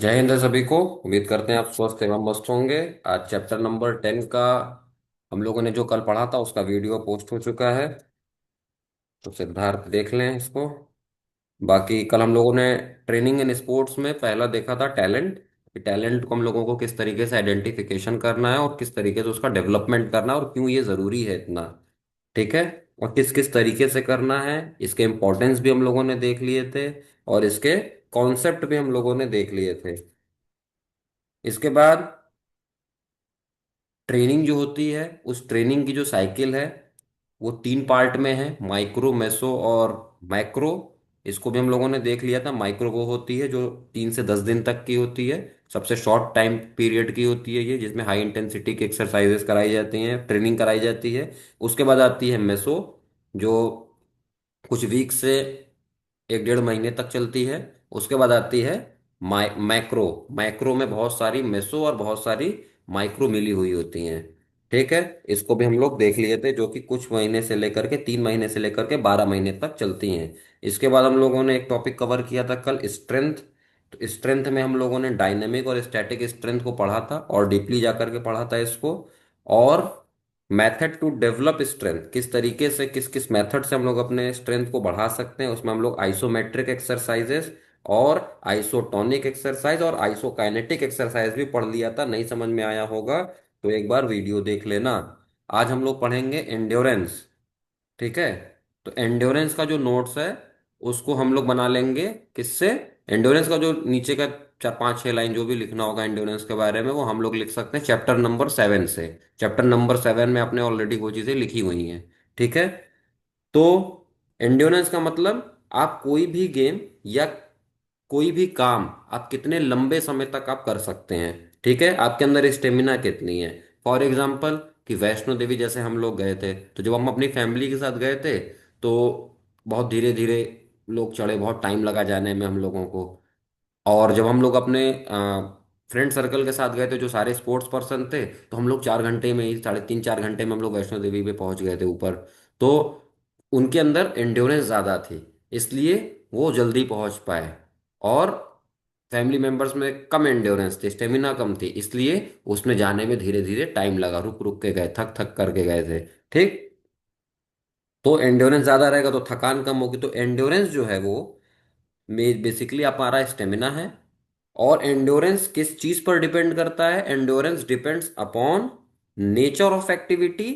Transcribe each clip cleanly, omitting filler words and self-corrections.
जय हिंद सभी को। उम्मीद करते हैं आप स्वस्थ एवं मस्त होंगे। आज चैप्टर नंबर 10 का हम लोगों ने जो कल पढ़ा था उसका वीडियो पोस्ट हो चुका है। तो सिद्धार्थ देख लें इसको। बाकी कल हम लोगों ने ट्रेनिंग इन स्पोर्ट्स में पहला देखा था टैलेंट। टैलेंट को हम लोगों को किस तरीके से आइडेंटिफिकेशन करना है और किस तरीके से उसका डेवलपमेंट करना है और क्यों ये ज़रूरी है इतना। ठीक है। और किस किस तरीके से करना है, इसके इम्पोर्टेंस भी हम लोगों ने देख लिए थे और इसके कॉन्सेप्ट भी हम लोगों ने देख लिए थे। इसके बाद ट्रेनिंग जो होती है, उस ट्रेनिंग की जो साइकिल है वो तीन पार्ट में है, माइक्रो, मेसो और मैक्रो। इसको भी हम लोगों ने देख लिया था। माइक्रो वो होती है जो 3 से 10 दिन तक की होती है, सबसे शॉर्ट टाइम पीरियड की होती है ये, जिसमें हाई इंटेंसिटी की एक्सरसाइजेस कराई जाती हैं, ट्रेनिंग कराई जाती है। उसके बाद आती है मेसो, जो कुछ वीक से 1 डेढ़ महीने तक चलती है। उसके बाद आती है मैक्रो। मैक्रो में बहुत सारी मेसो और बहुत सारी माइक्रो मिली हुई होती हैं। ठीक है। इसको भी हम लोग देख लिए थे, जो कि कुछ महीने से लेकर के 3 महीने से लेकर के 12 महीने तक चलती हैं। इसके बाद हम लोगों ने एक टॉपिक कवर किया था कल, स्ट्रेंथ। तो स्ट्रेंथ में हम लोगों ने डायनेमिक और स्टैटिक स्ट्रेंथ को पढ़ा था और डीपली जाकर के पढ़ा था इसको। और मेथड टू डेवलप स्ट्रेंथ, किस तरीके से किस किस मेथड से हम लोग अपने स्ट्रेंथ को बढ़ा सकते हैं, उसमें हम लोग आइसोमेट्रिक एक्सरसाइजेस और आइसोटोनिक एक्सरसाइज और आइसोकाइनेटिक एक्सरसाइज भी पढ़ लिया था। नहीं समझ में आया होगा तो एक बार वीडियो देख लेना। आज हम लोग पढ़ेंगे एंड्योरेंस। ठीक है। तो एंड्योरेंस का जो नोट्स है उसको हम लोग बना लेंगे किससे। एंड्योरेंस का जो नीचे का 4 5 6 लाइन जो भी लिखना होगा एंड्योरेंस के बारे में, वो हम लोग लिख सकते हैं चैप्टर नंबर 7 से। चैप्टर नंबर 7 में आपने ऑलरेडी वो चीज़ें लिखी हुई हैं। ठीक है। तो एंड्योरेंस का मतलब आप कोई भी गेम या कोई भी काम आप कितने लंबे समय तक आप कर सकते हैं। ठीक है। आपके अंदर स्टेमिना कितनी है। फॉर एग्जाम्पल कि वैष्णो देवी जैसे हम लोग गए थे, तो जब हम अपनी फैमिली के साथ गए थे तो बहुत धीरे धीरे लोग चढ़े, बहुत टाइम लगा जाने में हम लोगों को। और जब हम लोग अपने फ्रेंड सर्कल के साथ गए थे जो सारे स्पोर्ट्स पर्सन थे, तो हम लोग 4 घंटे में ही, 3.5 4 घंटे में हम लोग वैष्णो देवी पे पहुंच गए थे ऊपर। तो उनके अंदर एंड्योरेंस ज़्यादा थी, इसलिए वो जल्दी पहुंच पाए। और फैमिली मेंबर्स में कम एंड्योरेंस थी, स्टेमिना कम थी, इसलिए उसमें जाने में धीरे धीरे टाइम लगा, रुक रुक के गए, थक थक करके गए थे। ठीक। तो एंड्योरेंस ज़्यादा रहेगा तो थकान कम होगी। तो एंड्योरेंस जो है वो बेसिकली हमारा स्टेमिना है। और एंड्योरेंस किस चीज पर डिपेंड करता है? Endurance depends upon nature of activity,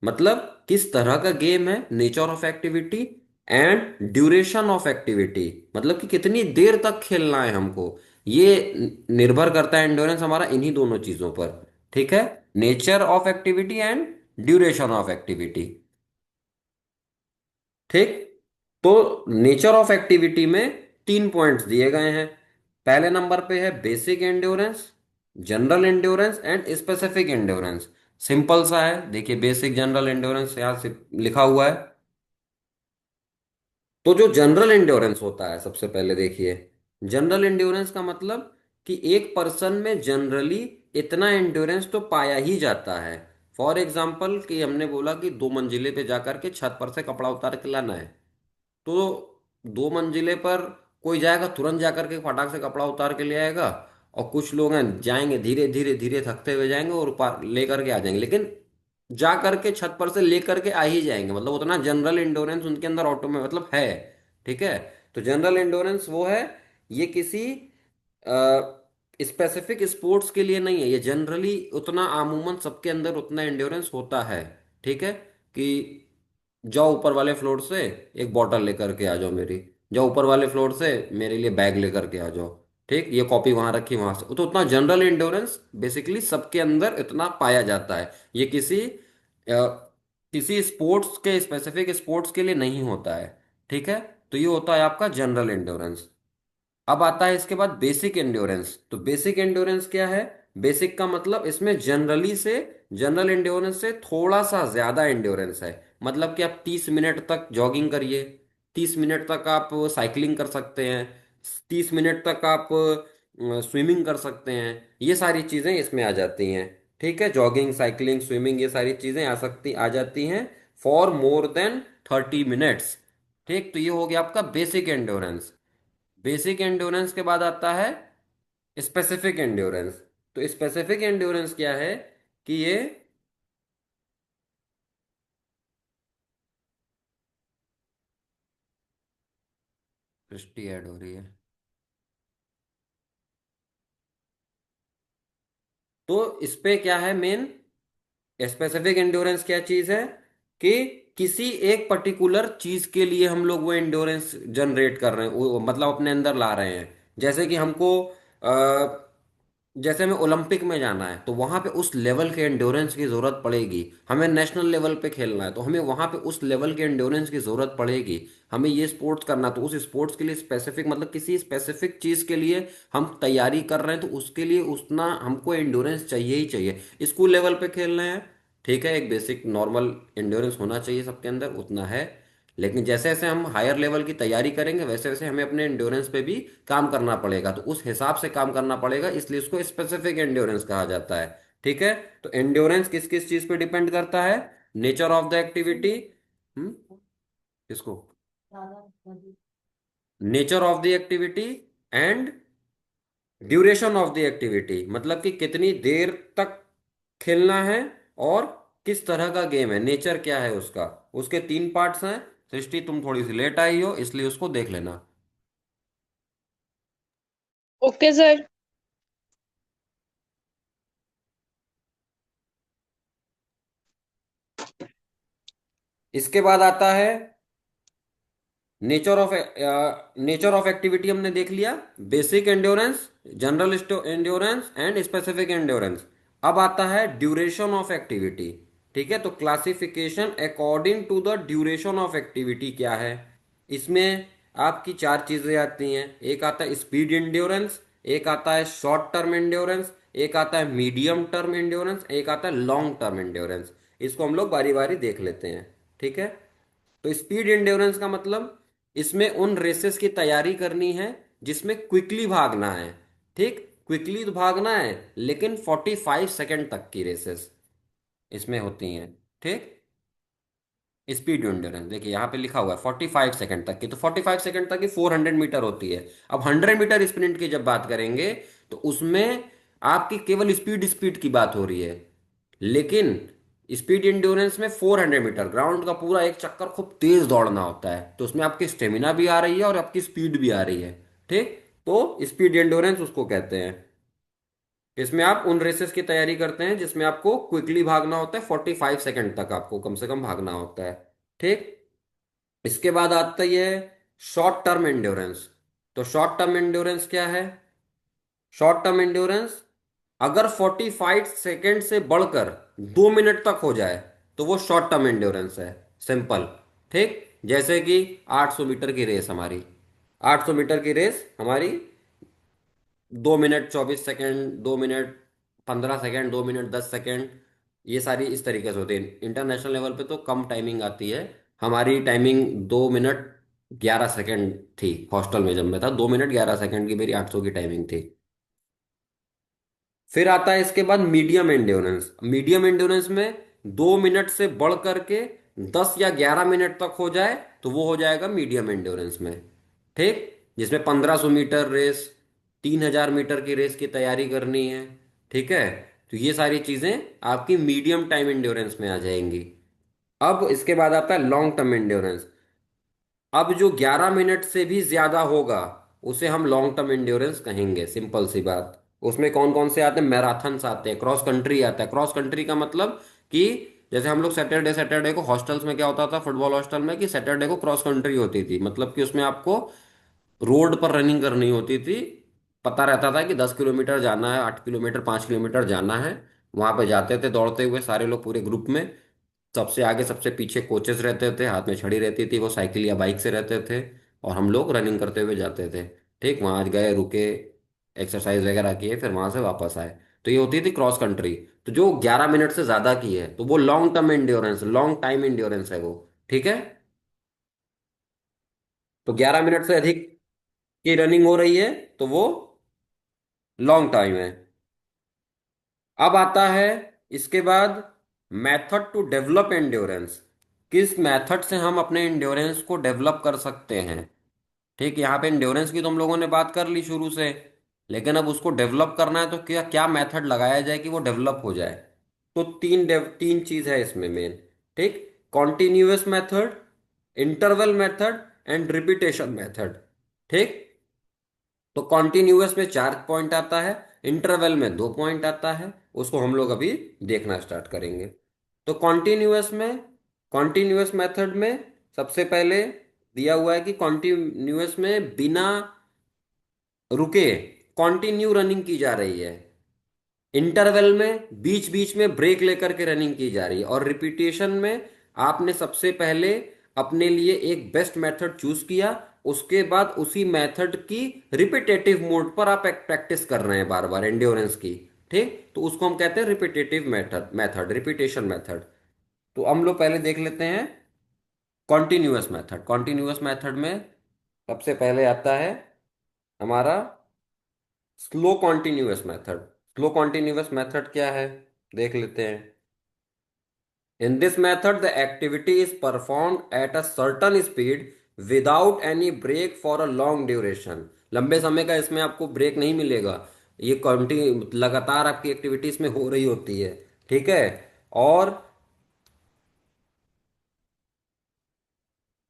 मतलब किस तरह का गेम है, nature of activity and duration of activity, मतलब कि कितनी देर तक खेलना है हमको। ये निर्भर करता है एंड्योरेंस हमारा इन्हीं दोनों चीजों पर। ठीक है। Nature of activity and duration of activity. ठीक। तो नेचर ऑफ एक्टिविटी में 3 पॉइंट्स दिए गए हैं। पहले नंबर पे है basic endurance, general endurance and specific endurance. Simple सा है, देखिए बेसिक जनरल एंड्योरेंस यहां से लिखा हुआ है। तो जो जनरल एंड्योरेंस होता है, सबसे पहले देखिए, जनरल एंड्योरेंस का मतलब कि एक पर्सन में जनरली इतना एंड्योरेंस तो पाया ही जाता है। फॉर एग्जाम्पल कि हमने बोला कि 2 मंजिले पे जाकर के छत पर से कपड़ा उतार के लाना है, तो 2 मंजिले पर कोई जाएगा तुरंत जाकर के फटाक से कपड़ा उतार के ले आएगा। और कुछ लोग हैं जाएंगे धीरे धीरे धीरे थकते हुए जाएंगे और लेकर के आ जाएंगे, लेकिन जा करके छत पर से लेकर के आ ही जाएंगे, मतलब उतना जनरल इंडोरेंस उनके अंदर ऑटो में मतलब है। ठीक है। तो जनरल इंडोरेंस वो है, ये किसी स्पेसिफिक स्पोर्ट्स के लिए नहीं है, ये जनरली उतना आमूमन सबके अंदर उतना एंड्योरेंस होता है। ठीक है। कि जाओ ऊपर वाले फ्लोर से एक बॉटल लेकर के आ जाओ मेरी, जाओ ऊपर वाले फ्लोर से मेरे लिए बैग लेकर के आ जाओ। ठीक, ये कॉपी वहां रखी वहां से, तो उतना जनरल इंड्योरेंस बेसिकली सबके अंदर इतना पाया जाता है। ये किसी स्पोर्ट्स के, स्पेसिफिक स्पोर्ट्स के लिए नहीं होता है। ठीक है। तो ये होता है आपका जनरल इंड्योरेंस। अब आता है इसके बाद बेसिक एंड्योरेंस। तो बेसिक एंड्योरेंस क्या है? बेसिक का मतलब इसमें जनरली से, जनरल एंड्योरेंस से थोड़ा सा ज्यादा एंड्योरेंस है। मतलब कि आप 30 मिनट तक जॉगिंग करिए, 30 मिनट तक आप साइकिलिंग कर सकते हैं, 30 मिनट तक आप स्विमिंग कर सकते हैं। ये सारी चीजें इसमें आ जाती हैं। ठीक है। जॉगिंग, साइकिलिंग, स्विमिंग, ये सारी चीजें आ जाती हैं फॉर मोर देन 30 मिनट्स। ठीक। तो ये हो गया आपका बेसिक एंड्योरेंस। बेसिक एंड्योरेंस के बाद आता है स्पेसिफिक एंड्योरेंस। तो स्पेसिफिक एंड्योरेंस क्या है कि ये, सृष्टि ऐड हो रही है। तो इस पे क्या है मेन, स्पेसिफिक एंड्योरेंस क्या चीज है कि किसी एक पर्टिकुलर चीज के लिए हम लोग वो एंड्योरेंस जनरेट कर रहे हैं, मतलब अपने अंदर ला रहे हैं। जैसे कि हमको जैसे हमें ओलंपिक में जाना है तो वहां पे उस लेवल के एंड्योरेंस की जरूरत पड़ेगी। हमें नेशनल लेवल पे खेलना है तो हमें वहां पे उस लेवल के एंड्योरेंस की जरूरत पड़ेगी। हमें ये स्पोर्ट्स करना तो उस स्पोर्ट्स के लिए स्पेसिफिक, मतलब किसी स्पेसिफिक चीज के लिए हम तैयारी कर रहे हैं तो उसके लिए उतना हमको एंड्योरेंस चाहिए ही चाहिए। स्कूल लेवल पे खेल रहे हैं, ठीक है, एक बेसिक नॉर्मल एंड्योरेंस होना चाहिए सबके अंदर, उतना है। लेकिन जैसे जैसे हम हायर लेवल की तैयारी करेंगे वैसे वैसे हमें अपने एंड्योरेंस पे भी काम करना पड़ेगा, तो उस हिसाब से काम करना पड़ेगा, इसलिए इसको स्पेसिफिक एंड्योरेंस कहा जाता है। ठीक है। तो एंड्योरेंस किस किस चीज पे डिपेंड करता है? Nature of the activity. Hmm. किसको? Nature of the activity and duration of the activity, मतलब कि कितनी देर तक खेलना है और किस तरह का गेम है, नेचर क्या है उसका। उसके तीन पार्ट्स हैं। सृष्टि तुम थोड़ी सी लेट आई हो इसलिए उसको देख लेना। Okay sir. इसके बाद आता है नेचर ऑफ एक्टिविटी, हमने देख लिया। Basic endurance, general endurance and specific endurance. अब आता है ड्यूरेशन ऑफ एक्टिविटी। ठीक है, तो classification according to the duration of activity क्या है। इसमें आपकी चार चीजें आती हैं। एक आता है स्पीड एंड्योरेंस, एक आता है शॉर्ट टर्म एंड्योरेंस, एक आता है मीडियम टर्म एंड्योरेंस, एक आता है लॉन्ग टर्म एंड्योरेंस। इसको हम लोग बारी बारी देख लेते हैं। ठीक है। तो स्पीड एंड्योरेंस का मतलब इसमें उन रेसेस की तैयारी करनी है जिसमें क्विकली भागना है। ठीक, क्विकली तो भागना है लेकिन 45 सेकेंड तक की रेसेस इसमें होती हैं। ठीक। स्पीड एंड्योरेंस देखिए यहाँ पे लिखा हुआ है 45 सेकेंड तक की, तो 45 सेकेंड तक की 400 मीटर होती है। अब 100 मीटर स्प्रिंट की जब बात करेंगे तो उसमें आपकी केवल स्पीड स्पीड की बात हो रही है। लेकिन स्पीड एंड्योरेंस में 400 मीटर ग्राउंड का पूरा एक चक्कर खूब तेज दौड़ना होता है, तो उसमें आपकी स्टेमिना भी आ रही है और आपकी स्पीड भी आ रही है। ठीक। तो स्पीड एंड्योरेंस उसको कहते हैं। इसमें आप उन रेसेस की तैयारी करते हैं जिसमें आपको क्विकली भागना होता है, 45 सेकेंड तक आपको कम से कम भागना होता है। ठीक। इसके बाद आता ही है शॉर्ट टर्म एंड्योरेंस। तो शॉर्ट टर्म एंड्योरेंस क्या है? शॉर्ट टर्म एंड्योरेंस, अगर 45 सेकेंड से बढ़कर 2 मिनट तक हो जाए तो वो शॉर्ट टर्म एंड्योरेंस है। सिंपल। ठीक। जैसे कि 800 मीटर की रेस हमारी, 800 मीटर की रेस हमारी 2 minute 24 second, 2 minute 15 second, 2 minute 10 second, ये सारी इस तरीके से होती है। इंटरनेशनल लेवल पे तो कम टाइमिंग आती है। हमारी टाइमिंग 2 मिनट 11 सेकेंड थी हॉस्टल में, जब मैं था 2 मिनट 11 सेकेंड की मेरी 800 की टाइमिंग थी। फिर आता है इसके बाद मीडियम एंड्योरेंस। मीडियम एंड्योरेंस में 2 मिनट से बढ़ करके 10 या 11 मिनट तक हो जाए तो वो हो जाएगा मीडियम एंड्योरेंस में। ठीक। जिसमें 1500 मीटर रेस, 3000 मीटर की रेस की तैयारी करनी है। ठीक है। तो ये सारी चीजें आपकी मीडियम टाइम एंड्योरेंस में आ जाएंगी। अब इसके बाद आता है लॉन्ग टर्म एंड्योरेंस। अब जो 11 मिनट से भी ज्यादा होगा उसे हम लॉन्ग टर्म एंड्योरेंस कहेंगे, सिंपल सी बात। उसमें कौन कौन से आते हैं? मैराथन्स आते हैं, क्रॉस कंट्री आता है। क्रॉस कंट्री का मतलब कि जैसे हम लोग सैटरडे सैटरडे को हॉस्टल्स में क्या होता था, फुटबॉल हॉस्टल में, कि सैटरडे को क्रॉस कंट्री होती थी, मतलब कि उसमें आपको रोड पर रनिंग करनी होती थी। पता रहता था कि 10 किलोमीटर जाना है, 8 किलोमीटर 5 किलोमीटर जाना है। वहां पे जाते थे दौड़ते हुए सारे लोग पूरे ग्रुप में। सबसे आगे सबसे पीछे कोचेस रहते थे, हाथ में छड़ी रहती थी, वो साइकिल या बाइक से रहते थे। और हम लोग रनिंग करते हुए जाते थे। ठीक, वहां गए, रुके, एक्सरसाइज वगैरह किए, फिर वहां से वापस आए। तो ये होती थी क्रॉस कंट्री। तो जो 11 मिनट से ज्यादा की है तो वो long term endurance, long time endurance है वो। ठीक है। तो 11 मिनट से अधिक की रनिंग हो रही है तो वो लॉन्ग टाइम है। अब आता है इसके बाद मेथड टू डेवलप एंड्योरेंस। किस मेथड से हम अपने एंड्योरेंस को डेवलप कर सकते हैं। ठीक, यहाँ पे एंड्योरेंस की तो हम लोगों ने बात कर ली शुरू से। लेकिन अब उसको डेवलप करना है तो क्या क्या मेथड लगाया जाए कि वो डेवलप हो जाए। तो तीन चीज है इसमें मेन। ठीक, continuous method, interval method and repetition method. ठीक, तो कॉन्टिन्यूअस में 4 पॉइंट आता है, इंटरवल में 2 पॉइंट आता है, उसको हम लोग अभी देखना स्टार्ट करेंगे। तो कॉन्टिन्यूअस मेथड में सबसे पहले दिया हुआ है कि कॉन्टिन्यूअस में बिना रुके कंटिन्यू रनिंग की जा रही है। इंटरवल में बीच बीच में ब्रेक लेकर के रनिंग की जा रही है। और रिपीटेशन में आपने सबसे पहले अपने लिए एक बेस्ट मेथड चूज किया, उसके बाद उसी मेथड की रिपीटेटिव मोड पर आप एक प्रैक्टिस कर रहे हैं बार बार एंड्योरेंस की। ठीक, तो उसको हम कहते हैं repetitive method method repetition method. तो हम लोग पहले देख लेते हैं कॉन्टिन्यूअस मेथड। कॉन्टिन्यूअस मेथड में सबसे पहले आता है हमारा slow continuous method. Slow continuous method क्या है, देख लेते हैं। In this method the activity is performed at a certain speed without any break for a long duration. लंबे समय का इसमें आपको ब्रेक नहीं मिलेगा, ये कंटिन्यू लगातार आपकी एक्टिविटी इसमें हो रही होती है। ठीक है, और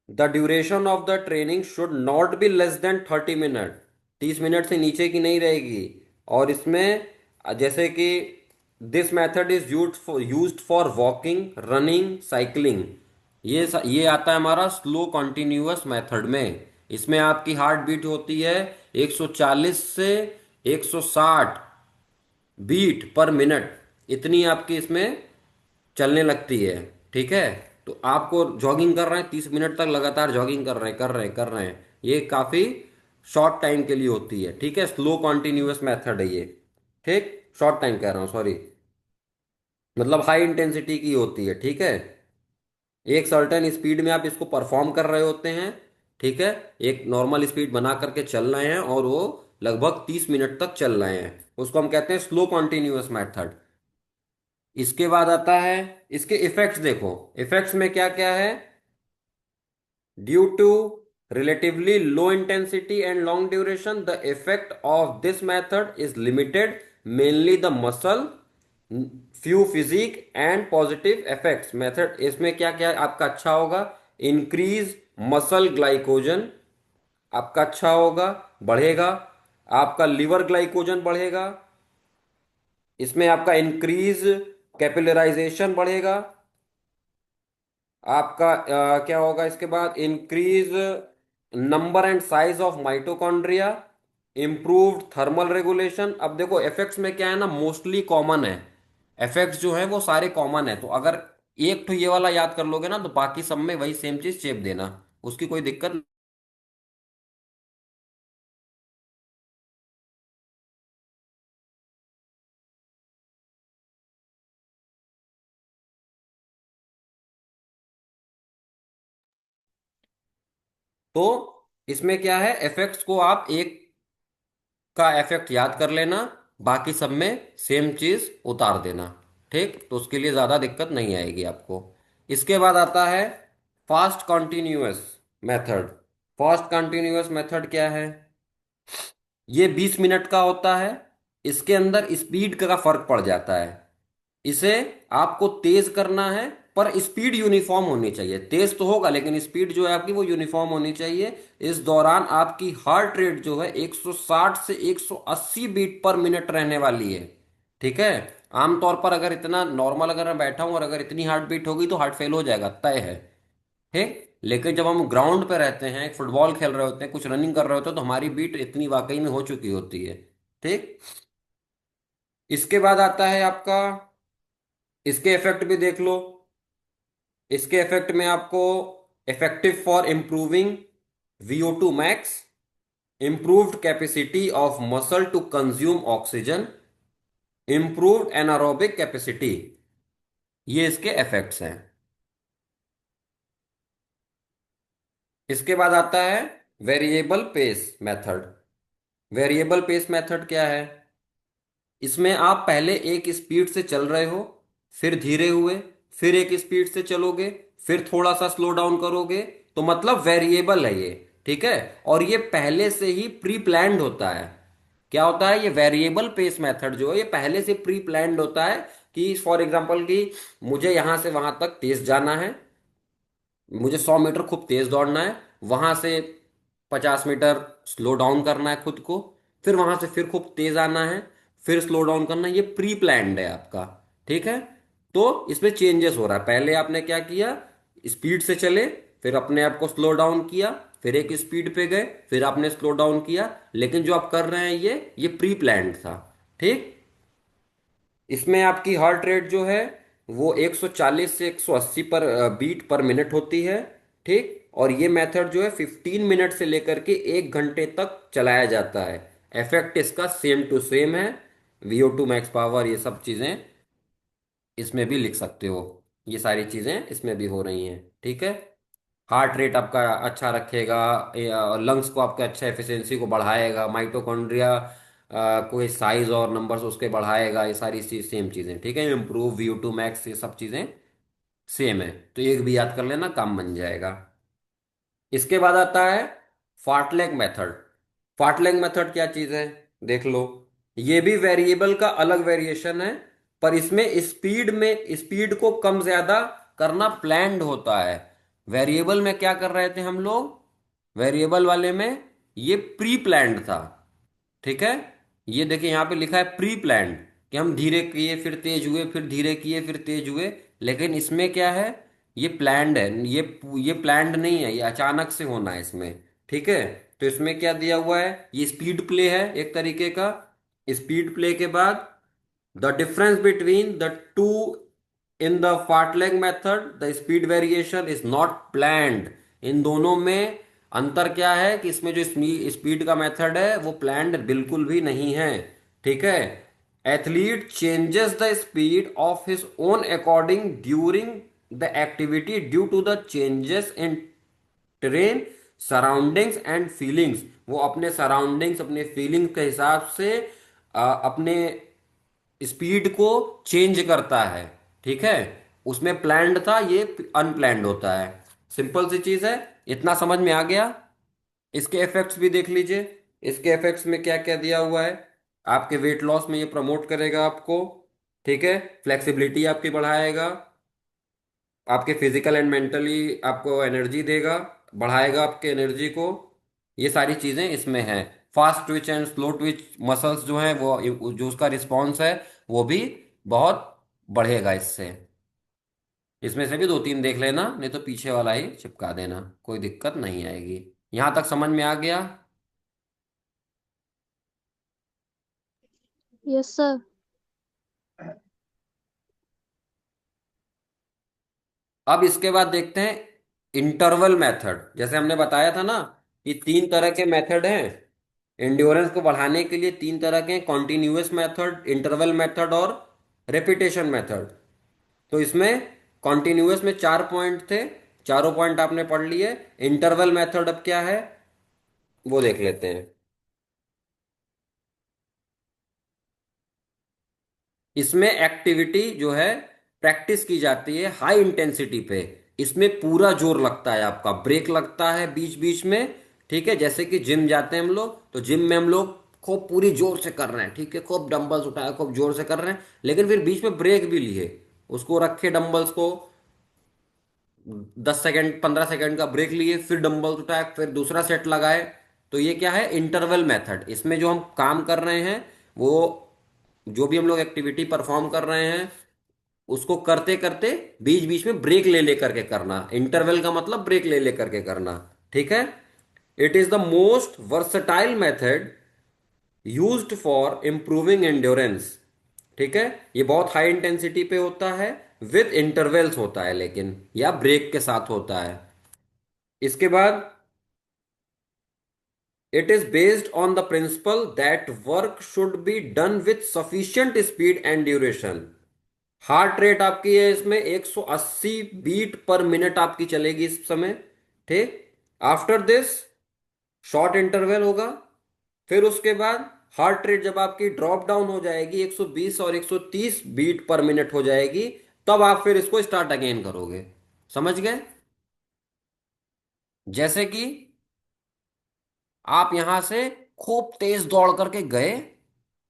the duration of the training should not be less than 30 minute. 30 minute से नीचे की नहीं रहेगी। और इसमें जैसे कि this method is used for walking, running, cycling. ये आता है हमारा स्लो कॉन्टिन्यूअस मेथड में। इसमें आपकी हार्ट बीट होती है 140 से 160 बीट पर मिनट, इतनी आपकी इसमें चलने लगती है। ठीक है, तो आपको जॉगिंग कर रहे हैं, 30 मिनट तक लगातार जॉगिंग कर रहे हैं, ये काफी शॉर्ट टाइम के लिए होती है। ठीक है, स्लो कॉन्टिन्यूअस मेथड है ये। ठीक, शॉर्ट टाइम कह रहा हूँ, सॉरी, मतलब हाई इंटेंसिटी की होती है। ठीक है, एक सर्टेन स्पीड में आप इसको परफॉर्म कर रहे होते हैं। ठीक है, एक नॉर्मल स्पीड बना करके चल रहे हैं और वो लगभग 30 मिनट तक चल रहे हैं, उसको हम कहते हैं स्लो कॉन्टिन्यूअस मेथड। इसके बाद आता है इसके इफेक्ट्स। देखो इफेक्ट्स में क्या क्या है। Due to relatively low intensity and long duration, the effect of this method is limited, mainly the muscle, few physique and positive effects method। इसमें क्या क्या आपका अच्छा होगा, इंक्रीज मसल ग्लाइकोजन आपका अच्छा होगा, बढ़ेगा। आपका लिवर ग्लाइकोजन बढ़ेगा। इसमें आपका इंक्रीज कैपिलराइजेशन बढ़ेगा। आपका क्या होगा इसके बाद, increase number and size of mitochondria, improved thermal regulation. अब देखो इफेक्ट्स में क्या है ना, मोस्टली कॉमन है। इफेक्ट्स जो है वो सारे कॉमन है, तो अगर एक तो ये वाला याद कर लोगे ना तो बाकी सब में वही सेम चीज चेप देना, उसकी कोई दिक्कत। तो इसमें क्या है, इफेक्ट्स को आप एक का इफेक्ट याद कर लेना, बाकी सब में सेम चीज उतार देना। ठीक, तो उसके लिए ज्यादा दिक्कत नहीं आएगी आपको। इसके बाद आता है fast continuous method. Fast continuous method क्या है, ये 20 मिनट का होता है। इसके अंदर स्पीड का फर्क पड़ जाता है। इसे आपको तेज करना है, पर स्पीड यूनिफॉर्म होनी चाहिए। तेज तो होगा लेकिन स्पीड जो है आपकी वो यूनिफॉर्म होनी चाहिए। इस दौरान आपकी हार्ट रेट जो है 160 से 180 बीट पर मिनट रहने वाली है। ठीक है, आमतौर पर अगर इतना नॉर्मल अगर मैं बैठा हूं और अगर इतनी हार्ट बीट होगी तो हार्ट फेल हो जाएगा, तय है। ठीक, लेकिन जब हम ग्राउंड पे रहते हैं, फुटबॉल खेल रहे होते हैं, कुछ रनिंग कर रहे होते हैं, तो हमारी बीट इतनी वाकई में हो चुकी होती है। ठीक, इसके बाद आता है आपका, इसके इफेक्ट भी देख लो। इसके इफेक्ट में आपको effective for improving VO2 max, improved capacity of muscle to consume oxygen, improved anaerobic capacity, ये इसके इफेक्ट्स हैं। इसके बाद आता है variable pace method. Variable pace method क्या है, इसमें आप पहले एक स्पीड से चल रहे हो, फिर धीरे हुए, फिर एक स्पीड से चलोगे, फिर थोड़ा सा स्लो डाउन करोगे, तो मतलब वेरिएबल है ये। ठीक है, और ये पहले से ही प्री प्लान्ड होता है। क्या होता है, ये वेरिएबल पेस मेथड जो है ये पहले से प्री प्लान्ड होता है कि फॉर एग्जांपल कि मुझे यहां से वहां तक तेज जाना है, मुझे 100 मीटर खूब तेज दौड़ना है, वहां से 50 मीटर स्लो डाउन करना है खुद को, फिर वहां से फिर खूब तेज आना है, फिर स्लो डाउन करना है, ये प्री प्लान्ड है आपका। ठीक है। तो इसमें चेंजेस हो रहा है, पहले आपने क्या किया, स्पीड से चले, फिर अपने आप को स्लो डाउन किया, फिर एक स्पीड पे गए, फिर आपने स्लो डाउन किया, लेकिन जो आप कर रहे हैं ये प्री प्लान्ड था। ठीक। इसमें आपकी हार्ट रेट जो है वो 140 से 180 पर बीट पर मिनट होती है। ठीक। और ये मेथड जो है 15 मिनट से लेकर के 1 घंटे तक चलाया जाता है। इफेक्ट इसका सेम टू सेम है। VO2 मैक्स पावर ये सब चीजें इसमें भी लिख सकते हो, ये सारी चीजें इसमें भी हो रही हैं। ठीक है। हार्ट रेट आपका अच्छा रखेगा, लंग्स को आपके अच्छा एफिशिएंसी को बढ़ाएगा, माइटोकॉन्ड्रिया कोई साइज और नंबर्स उसके बढ़ाएगा, ये सारी चीज सेम चीजें। ठीक है। इम्प्रूव VO2 मैक्स ये सब चीजें सेम है। तो एक भी याद कर लेना, काम बन जाएगा। इसके बाद आता है फार्टलैग मेथड। फार्टलैग मेथड क्या चीज है, देख लो। ये भी वेरिएबल का अलग वेरिएशन है, पर इसमें स्पीड को कम ज्यादा करना प्लान्ड होता है। वेरिएबल में क्या कर रहे थे हम लोग, वेरिएबल वाले में ये प्री प्लान्ड था। ठीक है। ये देखिए यहाँ पे लिखा है प्री प्लान्ड, कि हम धीरे किए फिर तेज हुए, फिर धीरे किए फिर तेज हुए। लेकिन इसमें क्या है, ये प्लान्ड है, ये प्लान्ड नहीं है, ये अचानक से होना है इसमें। ठीक है। तो इसमें क्या दिया हुआ है, ये स्पीड प्ले है एक तरीके का। स्पीड प्ले के बाद the difference between the two in the fartlek method the speed variation is not planned. इन दोनों में अंतर क्या है कि इसमें जो स्पीड का मेथड है वो प्लान्ड बिल्कुल भी नहीं है। ठीक है। Athlete changes the speed of his own according during the activity due to the changes in terrain surroundings and feelings. वो अपने सराउंडिंग्स अपने फीलिंग्स के हिसाब से अपने स्पीड को चेंज करता है। ठीक है। उसमें प्लान्ड था, ये अनप्लान्ड होता है। सिंपल सी चीज है, इतना समझ में आ गया। इसके इफेक्ट्स भी देख लीजिए। इसके इफेक्ट्स में क्या क्या दिया हुआ है, आपके वेट लॉस में ये प्रमोट करेगा आपको। ठीक है। फ्लेक्सिबिलिटी आपकी बढ़ाएगा, आपके फिजिकल एंड मेंटली आपको एनर्जी देगा, बढ़ाएगा आपके एनर्जी को। ये सारी चीजें इसमें हैं। Fast Twitch and slow Twitch muscles जो हैं वो जो उसका रिस्पॉन्स है वो भी बहुत बढ़ेगा इससे। इसमें से भी दो तीन देख लेना, नहीं तो पीछे वाला ही चिपका देना, कोई दिक्कत नहीं आएगी। यहां तक समझ में आ गया। Yes sir. अब इसके बाद देखते हैं इंटरवल मेथड। जैसे हमने बताया था ना कि तीन तरह के मेथड हैं एंड्योरेंस को बढ़ाने के लिए, तीन तरह के, कॉन्टिन्यूअस मेथड, इंटरवल मेथड और रेपिटेशन मेथड। तो इसमें कॉन्टिन्यूअस में 4 पॉइंट थे, चारों पॉइंट आपने पढ़ लिए। इंटरवल मेथड अब क्या है वो देख लेते हैं। इसमें एक्टिविटी जो है प्रैक्टिस की जाती है हाई इंटेंसिटी पे। इसमें पूरा जोर लगता है, आपका ब्रेक लगता है बीच बीच में। ठीक है। जैसे कि जिम जाते हैं हम लोग, तो जिम में हम लोग खूब पूरी जोर से कर रहे हैं, ठीक है, खूब डंबल्स उठाए खूब जोर से कर रहे हैं, लेकिन फिर बीच में ब्रेक भी लिए, उसको रखे डंबल्स को, 10 सेकेंड 15 सेकेंड का ब्रेक लिए, फिर डंबल्स उठाए, फिर दूसरा सेट लगाए। तो ये क्या है, इंटरवल मेथड। इसमें जो हम काम कर रहे हैं वो, जो भी हम लोग एक्टिविटी परफॉर्म कर रहे हैं उसको करते करते बीच बीच में ब्रेक ले लेकर के करना। इंटरवल का मतलब ब्रेक ले लेकर के करना। ठीक है। It is the most versatile method used for improving endurance. ठीक है। ये बहुत हाई इंटेंसिटी पे होता है, विद इंटरवल्स होता है लेकिन, या ब्रेक के साथ होता है। इसके बाद it is based on the principal that work should be done with sufficient speed and duration. Heart rate आपकी है इसमें 180 बीट पर मिनट आपकी चलेगी इस समय। ठीक। आफ्टर दिस शॉर्ट इंटरवल होगा, फिर उसके बाद हार्ट रेट जब आपकी ड्रॉप डाउन हो जाएगी 120 और 130 बीट पर मिनट हो जाएगी, तब आप फिर इसको स्टार्ट अगेन करोगे। समझ गए। जैसे कि आप यहां से खूब तेज दौड़ करके गए,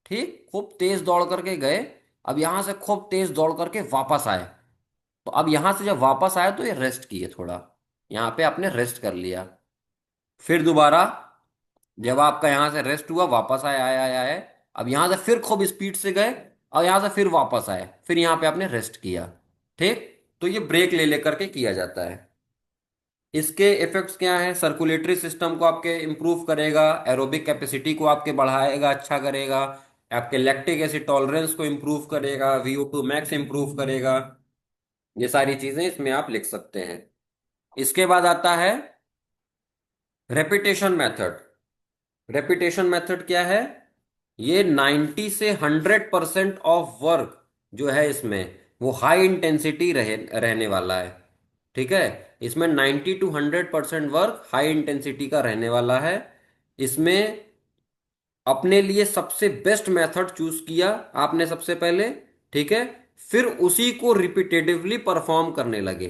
ठीक, खूब तेज दौड़ करके गए। अब यहां से खूब तेज दौड़ करके वापस आए। तो अब यहां से जब वापस आए तो ये रेस्ट किए थोड़ा, यहाँ पे आपने रेस्ट कर लिया। फिर दोबारा जब आपका यहां से रेस्ट हुआ, वापस आए आए आए आए, अब यहां से फिर खूब स्पीड से गए, और यहां से फिर वापस आए, फिर यहां पे आपने रेस्ट किया। ठीक, तो ये ब्रेक ले लेकर के किया जाता है। इसके इफेक्ट्स क्या हैं? सर्कुलेटरी सिस्टम को आपके इंप्रूव करेगा, एरोबिक कैपेसिटी को आपके बढ़ाएगा, अच्छा करेगा, आपके लैक्टिक एसिड टॉलरेंस को इंप्रूव करेगा, VO2 मैक्स इंप्रूव करेगा। ये सारी चीजें इसमें आप लिख सकते हैं। इसके बाद आता है रेपिटेशन मेथड। रेपिटेशन मेथड क्या है? ये 90 से 100% ऑफ वर्क जो है इसमें, वो हाई इंटेंसिटी रहने वाला है। ठीक है, इसमें 90 to 100% वर्क हाई इंटेंसिटी का रहने वाला है। इसमें अपने लिए सबसे बेस्ट मेथड चूज किया आपने सबसे पहले, ठीक है, फिर उसी को रिपीटेटिवली परफॉर्म करने लगे।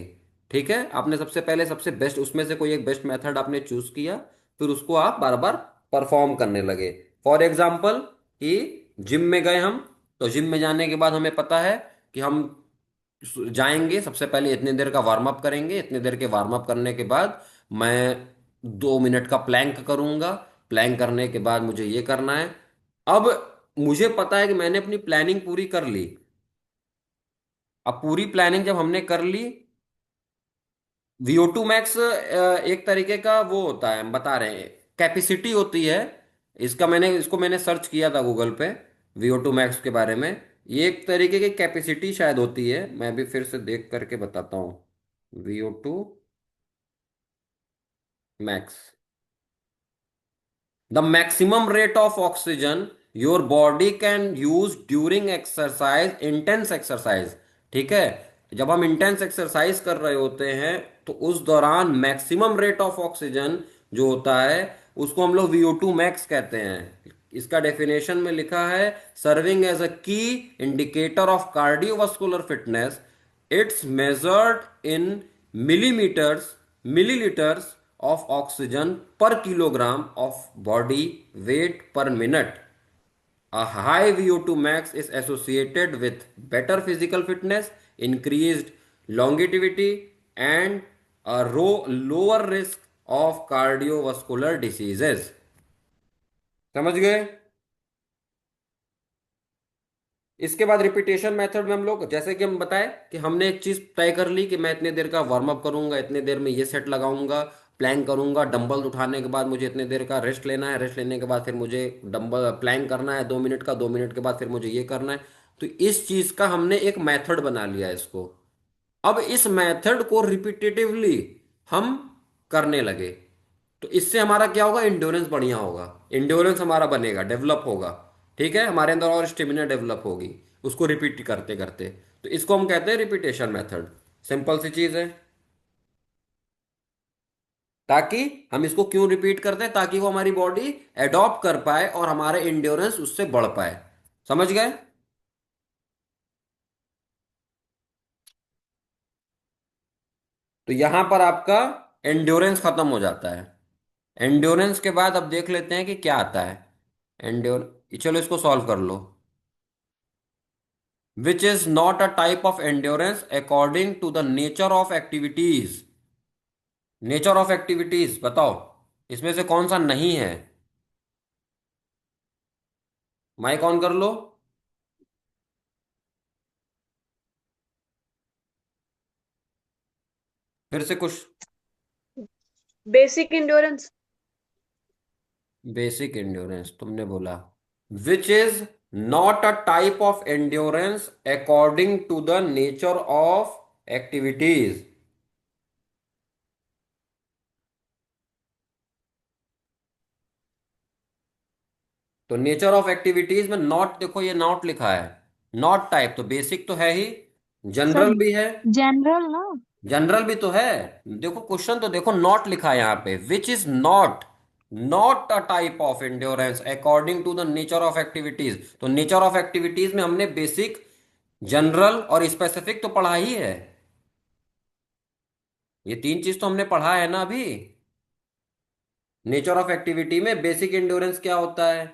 ठीक है, आपने सबसे पहले सबसे बेस्ट उसमें से कोई एक बेस्ट मेथड आपने चूज किया, फिर उसको आप बार बार परफॉर्म करने लगे। फॉर एग्जाम्पल कि जिम में गए हम, तो जिम में जाने के बाद हमें पता है कि हम जाएंगे, सबसे पहले इतने देर का वार्म अप करेंगे, इतने देर के वार्म अप करने के बाद मैं 2 मिनट का प्लैंक करूंगा, प्लैंक करने के बाद मुझे ये करना है। अब मुझे पता है कि मैंने अपनी प्लानिंग पूरी कर ली। अब पूरी प्लानिंग जब हमने कर ली, VO2 मैक्स एक तरीके का वो होता है, हम बता रहे हैं, कैपेसिटी होती है। इसको मैंने सर्च किया था गूगल पे, VO2 मैक्स के बारे में। ये एक तरीके की कैपेसिटी शायद होती है, मैं भी फिर से देख करके बताता हूँ। VO2 max, the maximum rate of oxygen your body can use during exercise, intense exercise. ठीक है, जब हम इंटेंस एक्सरसाइज कर रहे होते हैं, तो उस दौरान मैक्सिमम रेट ऑफ ऑक्सीजन जो होता है, उसको हम लोग VO2 मैक्स कहते हैं। इसका डेफिनेशन में लिखा है, सर्विंग एज अ की indicator of cardiovascular fitness, it's measured in millimeters, milliliters of oxygen per kilogram of body weight per minute. A high VO2 max is associated with better physical fitness, increased longevity, and a lower risk of cardiovascular diseases. समझ गए? इसके बाद repetition method में हम लोग, जैसे कि हम बताए कि हमने एक चीज तय कर ली कि मैं इतने देर का वार्म अप करूंगा, इतने देर में ये सेट लगाऊंगा, प्लैंक करूंगा, डंबल उठाने के बाद मुझे इतने देर का रेस्ट लेना है, रेस्ट लेने के बाद फिर मुझे डंबल प्लैंक करना है 2 मिनट का, 2 मिनट के बाद फिर मुझे ये करना है। तो इस चीज का हमने एक मेथड बना लिया है इसको। अब इस मेथड को रिपीटेटिवली हम करने लगे, तो इससे हमारा क्या होगा? इंड्योरेंस बढ़िया होगा, इंड्योरेंस हमारा बनेगा, डेवलप होगा। ठीक है, हमारे अंदर और स्टेमिना डेवलप होगी उसको रिपीट करते करते। तो इसको हम कहते हैं रिपीटेशन मेथड। सिंपल सी चीज है। ताकि हम इसको क्यों रिपीट करते हैं? ताकि वो हमारी बॉडी एडॉप्ट कर पाए और हमारे इंड्योरेंस उससे बढ़ पाए। समझ गए? तो यहां पर आपका एंड्योरेंस खत्म हो जाता है। एंड्योरेंस के बाद अब देख लेते हैं कि क्या आता है। एंड्योर चलो इसको सॉल्व कर लो। Which is not a type of endurance according to the nature of activities. Nature of activities बताओ, इसमें से कौन सा नहीं है? माइक ऑन कर लो। फिर से कुछ। Basic endurance. बेसिक एंड्योरेंस तुमने बोला। Which is not a type of endurance according to the nature of activities. तो नेचर ऑफ एक्टिविटीज में नॉट, देखो ये नॉट लिखा है, नॉट टाइप, तो बेसिक तो है ही, सर, जनरल भी है। जनरल ना। जनरल भी तो है। देखो क्वेश्चन तो देखो, नॉट लिखा है यहाँ पे, which is not, not a type of endurance according to the nature of activities. तो नेचर ऑफ एक्टिविटीज में हमने बेसिक, जनरल और स्पेसिफिक तो पढ़ा ही है। ये तीन चीज तो हमने पढ़ा है ना अभी। नेचर ऑफ एक्टिविटी में बेसिक एंड्योरेंस क्या होता है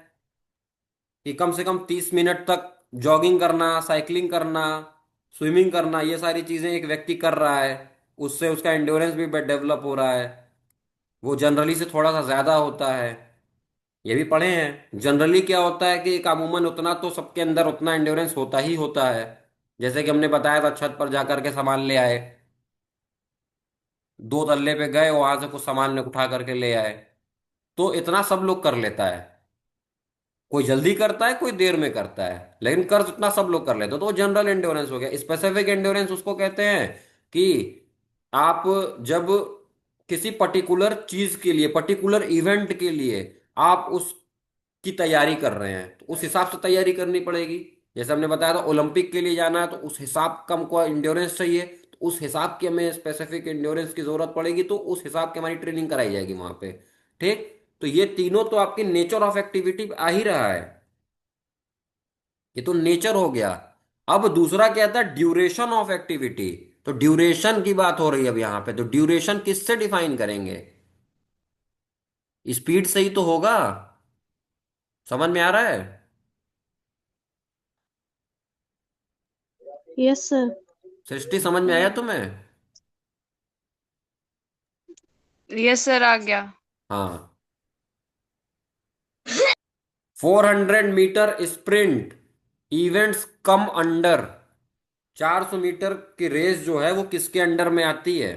कि कम से कम 30 मिनट तक जॉगिंग करना, साइकिलिंग करना, स्विमिंग करना, ये सारी चीजें एक व्यक्ति कर रहा है, उससे उसका एंड्योरेंस भी डेवलप हो रहा है। वो जनरली से थोड़ा सा ज्यादा होता है। ये भी पढ़े हैं। जनरली क्या होता है कि एक अमूमन उतना तो सबके अंदर उतना एंड्योरेंस होता ही होता है। जैसे कि हमने बताया था, छत पर जाकर के सामान ले आए, 2 तल्ले पे गए, वहां से कुछ सामान उठा करके ले आए, तो इतना सब लोग कर लेता है। कोई जल्दी करता है, कोई देर में करता है, लेकिन कर उतना सब लोग कर लेते हैं, तो वो जनरल एंड्योरेंस हो गया। स्पेसिफिक एंड्योरेंस उसको कहते हैं कि आप जब किसी पर्टिकुलर चीज के लिए, पर्टिकुलर इवेंट के लिए आप उसकी तैयारी कर रहे हैं, तो उस हिसाब से तैयारी करनी पड़ेगी। जैसे हमने बताया था, ओलंपिक के लिए जाना है तो उस हिसाब का हमको एंड्योरेंस चाहिए, तो उस हिसाब की हमें स्पेसिफिक एंड्योरेंस की जरूरत पड़ेगी, तो उस हिसाब की हमारी ट्रेनिंग कराई जाएगी वहां पे। ठीक। तो ये तीनों तो आपकी नेचर ऑफ एक्टिविटी आ ही रहा है। ये तो नेचर हो गया। अब दूसरा क्या था, ड्यूरेशन ऑफ एक्टिविटी। तो ड्यूरेशन की बात हो रही है अब यहां पे, तो ड्यूरेशन किससे डिफाइन करेंगे? स्पीड से ही तो होगा। समझ में आ रहा है? Yes sir. सृष्टि, समझ में आया तुम्हें? यस सर, आ गया। हाँ। 400 metre sprint events come under, 400 metre की रेस जो है वो किसके अंडर में आती है?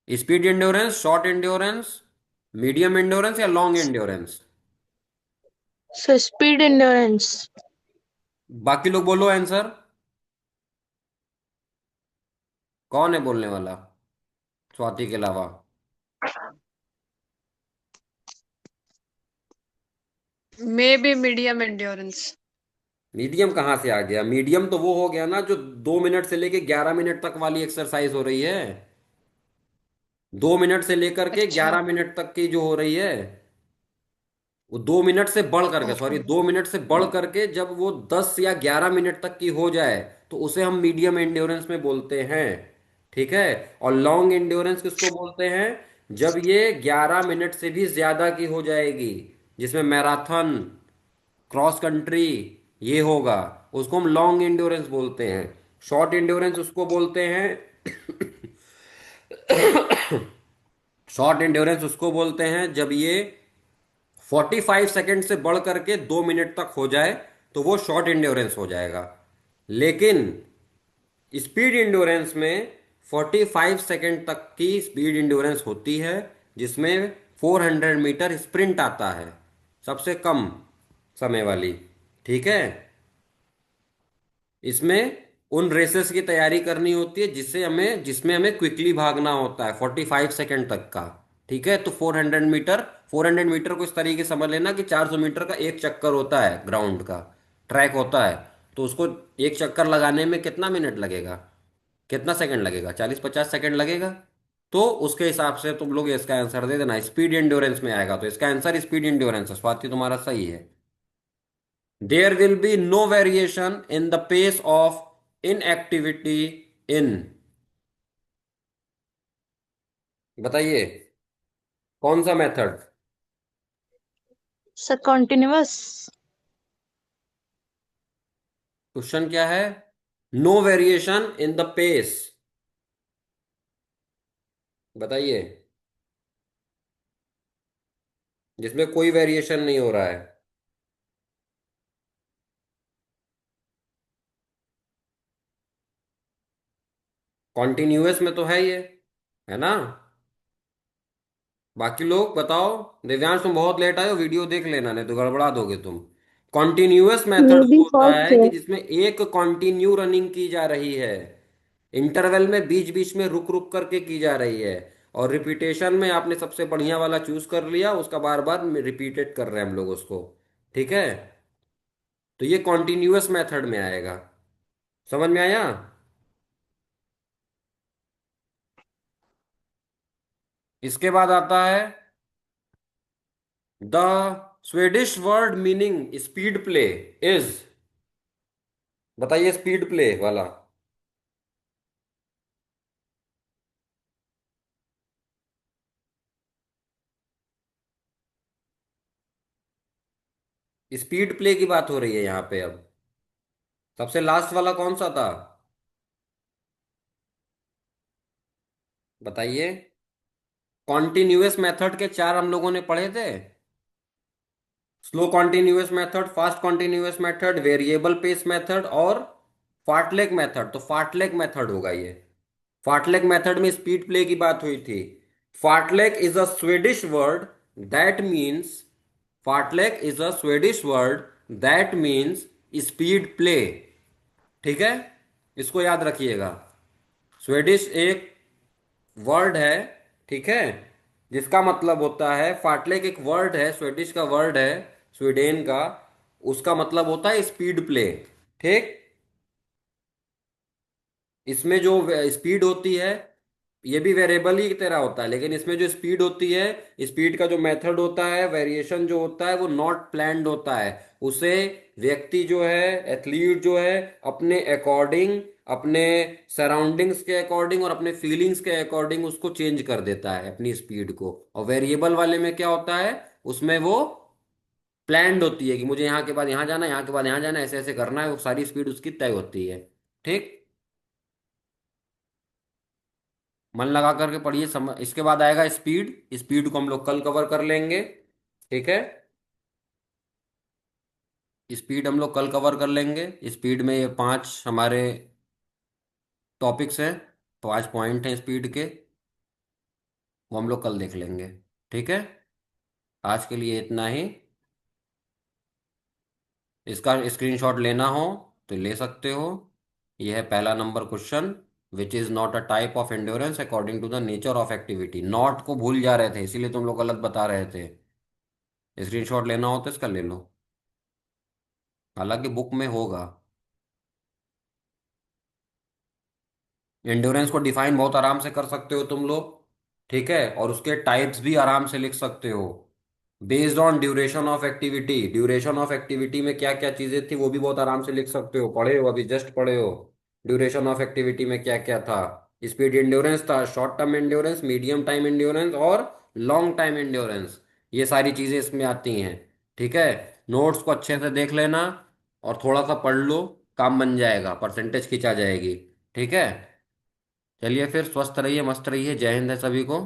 Speed endurance, short endurance, medium endurance या long endurance? Sir speed endurance. बाकी लोग बोलो आंसर। कौन है बोलने वाला स्वाति के अलावा? May be medium endurance. Medium कहाँ से आ गया? मीडियम तो वो हो गया ना जो 2 मिनट से लेके 11 मिनट तक वाली एक्सरसाइज हो रही है। 2 मिनट से लेकर के अच्छा। 11 मिनट तक की जो हो रही है, वो 2 मिनट से बढ़ करके, ओके। सॉरी, 2 मिनट से बढ़ करके जब वो 10 या 11 मिनट तक की हो जाए, तो उसे हम मीडियम एंड्योरेंस में बोलते हैं। ठीक है। और लॉन्ग एंड्योरेंस किसको बोलते हैं? जब ये 11 मिनट से भी ज्यादा की हो जाएगी, जिसमें मैराथन, क्रॉस कंट्री ये होगा, उसको हम लॉन्ग एंड्योरेंस बोलते हैं। शॉर्ट एंड्योरेंस उसको बोलते हैं, शॉर्ट एंड्योरेंस उसको बोलते हैं जब ये 45 सेकेंड से बढ़ करके 2 मिनट तक हो जाए, तो वो शॉर्ट एंड्योरेंस हो जाएगा। लेकिन स्पीड एंड्योरेंस में 45 सेकेंड तक की स्पीड एंड्योरेंस होती है, जिसमें 400 मीटर स्प्रिंट आता है, सबसे कम समय वाली। ठीक है। इसमें उन रेसेस की तैयारी करनी होती है जिसमें हमें क्विकली भागना होता है 45 सेकेंड तक का। ठीक है। तो 400 मीटर, 400 मीटर को इस तरीके से समझ लेना कि 400 मीटर का एक चक्कर होता है, ग्राउंड का ट्रैक होता है। तो उसको एक चक्कर लगाने में कितना मिनट लगेगा, कितना सेकंड लगेगा? 40-50 सेकंड लगेगा। तो उसके हिसाब से तुम लोग इसका आंसर दे देना, स्पीड एंड्योरेंस में आएगा, तो इसका आंसर स्पीड एंड्योरेंस है। स्वाति, तुम्हारा सही है। There will be no variation in the pace of inactivity in, बताइए कौन सा मेथड? Sir continuous. क्वेश्चन क्या है? No variation in the pace, बताइए, जिसमें कोई वेरिएशन नहीं हो रहा है। कॉन्टिन्यूअस में तो है ये, है ना? बाकी लोग बताओ। दिव्यांश, तुम बहुत लेट आए हो, वीडियो देख लेना, नहीं तो गड़बड़ा दोगे तुम। कॉन्टिन्यूअस मे मेथड बी होता फर्स्ट है है। कि जिसमें एक कॉन्टिन्यू रनिंग की जा रही है, इंटरवल में बीच बीच में रुक रुक करके की जा रही है, और रिपीटेशन में आपने सबसे बढ़िया वाला चूज कर लिया, उसका बार बार रिपीटेड कर रहे हैं हम लोग उसको। ठीक है। तो ये कॉन्टिन्यूअस मेथड में आएगा। समझ में आया? इसके बाद आता है the Swedish word meaning speed play is, बताइए स्पीड प्ले वाला। स्पीड प्ले की बात हो रही है यहाँ पे अब। सबसे लास्ट वाला कौन सा था, बताइए। कॉन्टिन्यूअस मेथड के चार हम लोगों ने पढ़े थे। Slow continuous method, fast continuous method, variable pace method और फार्टलेक मेथड। तो फार्टलेक मेथड होगा ये। फार्टलेक मेथड में स्पीड प्ले की बात हुई थी। Fartlek is a Swedish word that means, fartlek is a Swedish word that means speed play. ठीक है, इसको याद रखिएगा। स्वीडिश एक वर्ड है, ठीक है, जिसका मतलब होता है, फाटलेक एक वर्ड है, स्वीडिश का वर्ड है, स्वीडन का। उसका मतलब होता है स्पीड प्ले। ठीक। इसमें जो स्पीड होती है, ये भी वेरिएबल ही की तरह होता है, लेकिन इसमें जो स्पीड होती है, स्पीड का जो मेथड होता है, वेरिएशन जो होता है, वो नॉट प्लान्ड होता है। उसे व्यक्ति जो है, एथलीट जो है, अपने अकॉर्डिंग, अपने सराउंडिंग्स के अकॉर्डिंग और अपने फीलिंग्स के अकॉर्डिंग उसको चेंज कर देता है अपनी स्पीड को। और वेरिएबल वाले में क्या होता है, उसमें वो प्लान्ड होती है कि मुझे यहाँ के बाद यहाँ जाना है, यहाँ के बाद यहाँ जाना है, ऐसे ऐसे करना है, वो सारी स्पीड उसकी तय होती है। ठीक। मन लगा करके पढ़िए, इसके बाद आएगा स्पीड। स्पीड को हम लोग कल कवर कर लेंगे। ठीक है, स्पीड हम लोग कल कवर कर लेंगे। स्पीड में ये पांच हमारे टॉपिक्स हैं, पांच पॉइंट हैं स्पीड के, वो हम लोग कल देख लेंगे। ठीक है, आज के लिए इतना ही। इसका स्क्रीनशॉट लेना हो तो ले सकते हो। यह है पहला number question. Which is not a type of endurance according to the nature of activity. Not को भूल जा रहे थे, इसीलिए तुम लोग गलत बता रहे थे। स्क्रीनशॉट लेना हो तो इसका ले लो, हालांकि बुक में होगा। एंड्योरेंस को डिफाइन बहुत आराम से कर सकते हो तुम लोग। ठीक है, और उसके टाइप्स भी आराम से लिख सकते हो। Based on duration of activity, duration of activity में क्या क्या चीजें थी वो भी बहुत आराम से लिख सकते हो। पढ़े हो, अभी जस्ट पढ़े हो। ड्यूरेशन ऑफ एक्टिविटी में क्या क्या था। स्पीड एंड्योरेंस था, short term endurance, medium time endurance और लॉन्ग टाइम एंड्योरेंस। ये सारी चीजें इसमें आती हैं। ठीक है, नोट्स को अच्छे से देख लेना और थोड़ा सा पढ़ लो, काम बन जाएगा, परसेंटेज खींचा जाएगी। ठीक है, चलिए फिर, स्वस्थ रहिए, मस्त रहिए, जय हिंद है सभी को।